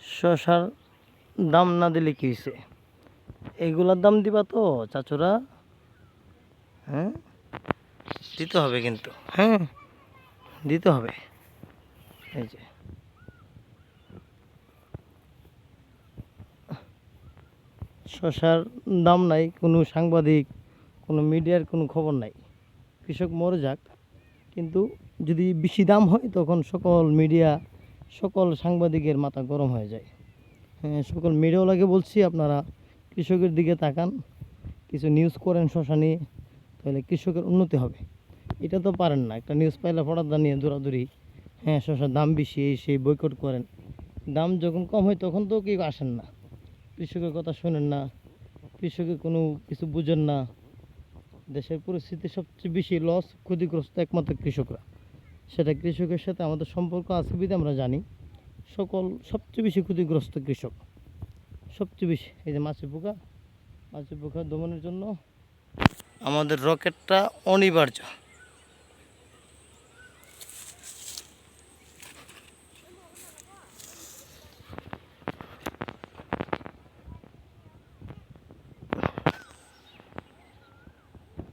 শসার দাম না দিলে কি হয়েছে? এগুলার দাম দিবা তো চাচুরা? হ্যাঁ, দিতে হবে কিন্তু। হ্যাঁ, দিতে হবে। এই যে শসার দাম নাই, কোনো সাংবাদিক, কোনো মিডিয়ার কোনো খবর নাই। কৃষক মরে যাক, কিন্তু যদি বেশি দাম হয় তখন সকল মিডিয়া, সকল সাংবাদিকের মাথা গরম হয়ে যায়। হ্যাঁ, সকল মিডিয়াওয়ালাকে বলছি, আপনারা কৃষকের দিকে তাকান, কিছু নিউজ করেন শসা নিয়ে, তাহলে কৃষকের উন্নতি হবে। এটা তো পারেন না, একটা নিউজ পাইলে ফটাদা নিয়ে দৌড়াদৌড়ি, হ্যাঁ শসার দাম বেশি, এই সেই বয়কট করেন। দাম যখন কম হয় তখন তো কেউ আসেন না, কৃষকের কথা শোনেন না, কৃষকের কোনো কিছু বুঝেন না। দেশের পরিস্থিতি সবচেয়ে বেশি লস, ক্ষতিগ্রস্ত একমাত্র কৃষকরা। সেটা কৃষকের সাথে আমাদের সম্পর্ক আছে বিধে আমরা জানি। সবচেয়ে বেশি ক্ষতিগ্রস্ত কৃষক, সবচেয়ে বেশি। এই যে মাছি পোকা দমনের জন্য আমাদের রকেটটা অনিবার্য।